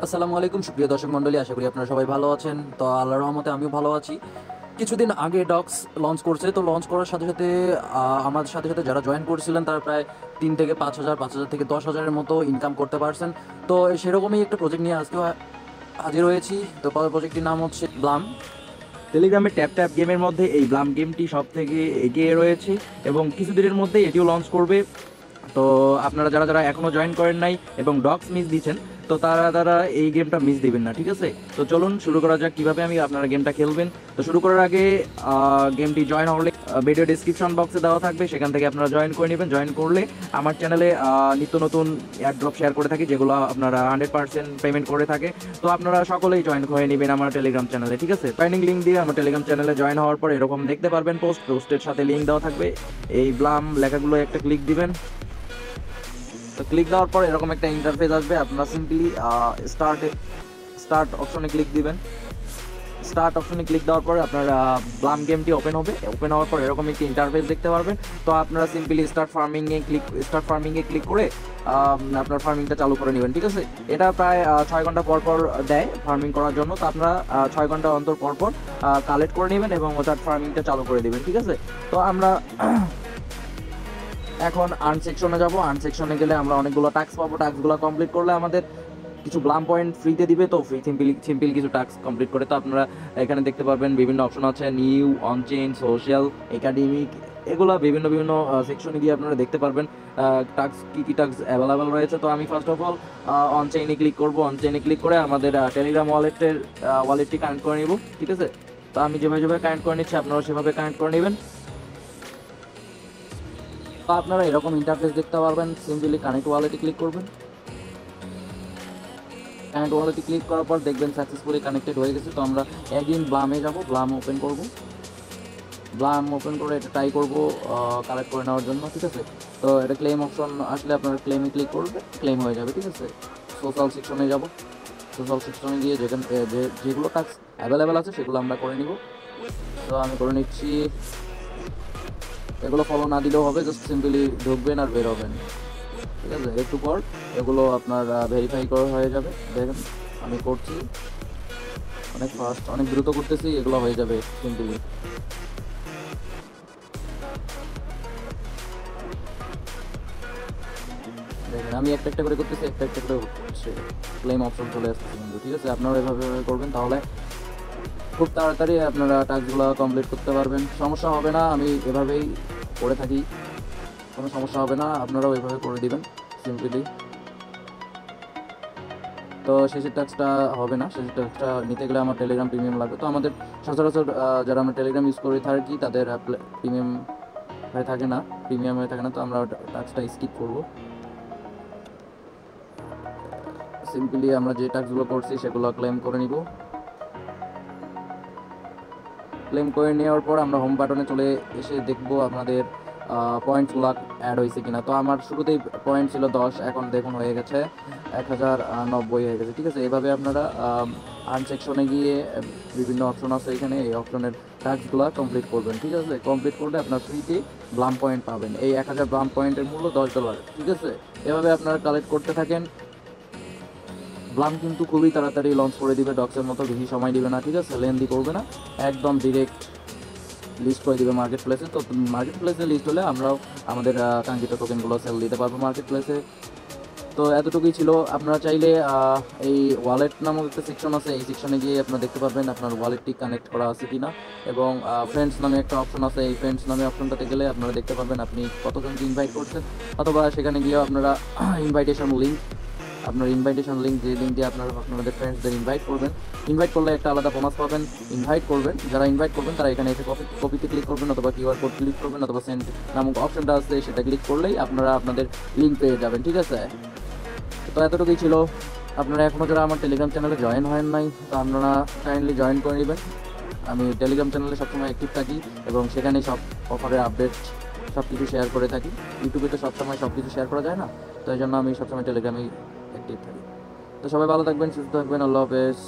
আসসালামু আলাইকুম সুপ্রিয় দর্শক মণ্ডলী, আশা করি আপনারা সবাই ভালো আছেন। তো আল্লাহর রহমতে আমিও ভালো আছি। কিছুদিন আগে ডক্স লঞ্চ করছে, তো লঞ্চ করার সাথে সাথে আমার সাথে সাথে যারা জয়েন করেছিলেন তারা প্রায় 3 থেকে 5 হাজার, 5 হাজার থেকে 10 হাজারের মতো ইনকাম করতে পারছেন। তো সেরকমই একটা প্রজেক্ট নিয়ে আজকে হাজির হয়েছি। তো প্রজেক্টটির নাম হচ্ছে ব্লাম। টেলিগ্রামের ট্যাপ ট্যাপ গেমের মধ্যে এই ব্লাম গেমটি সব থেকে এগিয়ে রয়েছে এবং কিছুদিনের মধ্যেই এটিও লঞ্চ করবে। তো আপনারা যারা যারা এখনো জয়েন করেন নাই এবং ডগস মিস দিচ্ছেন, তো তারা এই গেমটা মিস দিবেন না, ঠিক আছে? তো চলুন শুরু করা যাক কিভাবে আপনারা গেমটা খেলবেন। তো শুরু করার আগে গেমটি জয়েন হলে ভিডিও ডিসক্রিপশন বক্সে দেওয়া থাকবে, সেখান থেকে আপনারা জয়েন করে নেবেন। জয়েন করলে আমার চ্যানেলে নিত্য নতুন এয়ারড্রপ শেয়ার করে থাকি, যেগুলো আপনারা 100% পেমেন্ট করে থাকে। তো আপনারা সকলেই জয়েন করে নেবেন আমার টেলিগ্রাম চ্যানেলে, ঠিক আছে? জয়েনিং লিঙ্ক দিয়ে আমার টেলিগ্রাম চ্যানেলে জয়েন হওয়ার পর এরকম দেখতে পারবেন পোস্টের সাথে লিঙ্ক দেওয়া থাকবে। এই ব্লাম লেখাগুলো একটা ক্লিক দিবেন। তো ক্লিক দেওয়ার পর এরকম একটা ইন্টারফেস আসবে। আপনারা সিম্পলি স্টার্ট অপশনে ক্লিক দিবেন। স্টার্ট অপশনে ক্লিক দেওয়ার পর আপনার ব্লাম গেমটি ওপেন হবে। ওপেন হওয়ার পর এরকম একটি ইন্টারফেস দেখতে পারবেন। তো আপনারা সিম্পলি স্টার্ট ফার্মিংয়ে ক্লিক করে আপনার ফার্মিংটা চালু করে নেবেন, ঠিক আছে? এটা প্রায় 6 ঘন্টা পর পর দেয় ফার্মিং করার জন্য। তো আপনারা 6 ঘন্টা অন্তর পর পর কালেক্ট করে নেবেন এবং ওটার ফার্মিংটা চালু করে দেবেন, ঠিক আছে? তো আমরা এখন আর্ন সেকশনে যাব। আর্ন সেকশনে গেলে আমরা অনেকগুলো টাস্ক পাবো। টাস্কগুলো কমপ্লিট করলে আমাদের কিছু ব্লাম পয়েন্ট ফ্রিতে দিবে। তো ফ্রি সিম্পল কিছু টাস্ক কমপ্লিট করে তো আপনারা এখানে দেখতে পারবেন বিভিন্ন অপশন আছে, নিউ, অনচেইন, সোশ্যাল, একাডেমিক, এগুলো বিভিন্ন বিভিন্ন সেকশনে গিয়ে আপনারা দেখতে পারবেন টাস্ক কী টাস্ক অ্যাভেলেবেল রয়েছে। তো আমি ফার্স্ট অফ অল অনচেইনে ক্লিক করব। অনচেইনে ক্লিক করে আমাদের টেলিগ্রাম ওয়ালেটটি কানেক্ট করে নিব, ঠিক আছে? তো আমি যেভাবে কানেক্ট করে নিচ্ছি আপনারা সেভাবে কানেক্ট করে নেবেন। তো আপনারা এরকম ইন্টারফেস দেখতে পারবেন। সিম্পলি কানেক্ট ওয়ালেটে ক্লিক করবেন। কানেক্ট ওয়ালেটে ক্লিক করার পর দেখবেন সাকসেসফুলি কানেক্টেড হয়ে গেছে। তো আমরা একদিন ব্লামে যাব, ব্লাম ওপেন করব। ব্লাম ওপেন করে এটা ট্রাই করব কালেক্ট করে নেওয়ার জন্য, ঠিক আছে? তো এটা ক্লেম অপশন আসলে আপনারা ক্লেমে ক্লিক করবে, ক্লেম হয়ে যাবে, ঠিক আছে? সোশ্যাল সেকশনে যাব। সোশ্যাল সেকশনে গিয়ে যেগুলো টাস্ক অ্যাভেলেবেল আছে সেগুলো আমরা করে নিব। তো আমি করে নিচ্ছি। এগুলো ফলো না দিলেও হবে, জাস্ট সিম্পলি ঢুকবেন আর বের হবেন, ঠিক আছে? একটু পর এগুলো আপনার ভেরিফাই করা হয়ে যাবে। দেখেন আমি করছি, অনেক ফাস্ট, অনেক দ্রুত করতেছি, এগুলো হয়ে যাবে সিম্পলি। দেখেন আমি একটা একটা করে করতেছি, একটা একটা করে হচ্ছে, ক্লেম অপশন চলে আসতেছে কিন্তু, ঠিক আছে? আপনারা এভাবে করবেন, তাহলে খুব তাড়াতাড়ি আপনারা টাস্কগুলো কমপ্লিট করতে পারবেন, সমস্যা হবে না। আমি এভাবেই করে থাকি, কোনো সমস্যা হবে না, আপনারাও এভাবে করে দিবেন সিম্পলি। তো শেষের টাস্কটা হবে না, শেষের টাস্কটা নিতে গেলে আমার টেলিগ্রাম প্রিমিয়াম লাগবে। তো আমাদের সচরাচর যারা আমরা টেলিগ্রাম ইউজ করে থাকি তাদের প্রিমিয়াম হয়ে থাকে না, প্রিমিয়াম হয়ে থাকে না। তো আমরা টাস্কটা স্কিপ করব। সিম্পলি আমরা যে টাস্কগুলো করছি সেগুলো ক্লেম করে নিব। ক্লেম করে নেওয়ার পর আমরা হোম বাটনে চলে এসে দেখব আপনাদের পয়েন্টসগুলো অ্যাড হয়েছে কিনা। তো আমার শুরুতেই পয়েন্ট ছিল 10, এখন দেখুন হয়ে গেছে 1090 হয়ে গেছে, ঠিক আছে? এভাবে আপনারা আর্ন সেকশনে গিয়ে বিভিন্ন অপশন আছে, এখানে এই অপশনের টাস্কগুলো কমপ্লিট করবেন, ঠিক আছে? কমপ্লিট করলে আপনার ফ্রিতে ব্লাম পয়েন্ট পাবেন। এই 1000 ব্লাম পয়েন্টের মূল্য $10, ঠিক আছে? এভাবে আপনারা কালেক্ট করতে থাকেন। ব্লাম কিন্তু খুবই তাড়াতাড়ি লঞ্চ করে দিবে, ডক্সের মতো বেশি সময় দিবে না, ঠিক আছে? লেন্দি করবে না, একদম ডিরেক্ট লিস্ট করে দিবে মার্কেট প্লেসে। তো মার্কেট প্লেসে লিস্ট হলে আমরাও আমাদের কাঙ্ক্ষিত টোকেনগুলো সেল দিতে পারবো মার্কেট প্লেসে। তো এতটুকুই ছিল। আপনারা চাইলে এই ওয়ালেট নামক একটা সেকশন আছে, এই সেকশনে গিয়ে আপনারা দেখতে পারবেন আপনার ওয়ালেটটি কানেক্ট করা আছে কিনা, এবং ফ্রেন্ডস নামে একটা অপশন আছে, এই ফ্রেন্ডস নামে অপশনটাতে গেলে আপনারা দেখতে পারবেন আপনি কতজনকে ইনভাইট করছেন, অথবা সেখানে গিয়েও আপনারা ইনভাইটেশন লিঙ্ক যে লিঙ্ক দিয়ে আপনাদের ফ্রেন্ডসদের ইনভাইট করলে একটা আলাদা বোনাস পাবেন। যারা ইনভাইট করবেন তারা এখানে এসে কপিতে ক্লিক করবেন, অথবা কিউআর কোড ক্লিক করবেন, অথবা সেন্ড নামক অপশনটা আছে সেটা ক্লিক করলেই আপনারা আপনাদের লিঙ্ক পেয়ে যাবেন, ঠিক আছে? তো এতটুকুই ছিল। আপনারা এখনও যারা আমার টেলিগ্রাম চ্যানেলে জয়েন হন নাই, তো আপনারা কাইন্ডলি জয়েন করে নেবেন। আমি টেলিগ্রাম চ্যানেলে সবসময় অ্যাক্টিভ থাকি এবং সেখানে সব অফারের আপডেট সব কিছু শেয়ার করে থাকি। ইউটিউবে তো সবসময় সব কিছু শেয়ার করা যায় না, তো এই জন্য আমি সবসময় টেলিগ্রামেই অ্যাক্টিভ থাকি। তো সবাই ভালো থাকবেন, সুস্থ থাকবেন, আল্লাহ হাফেজ।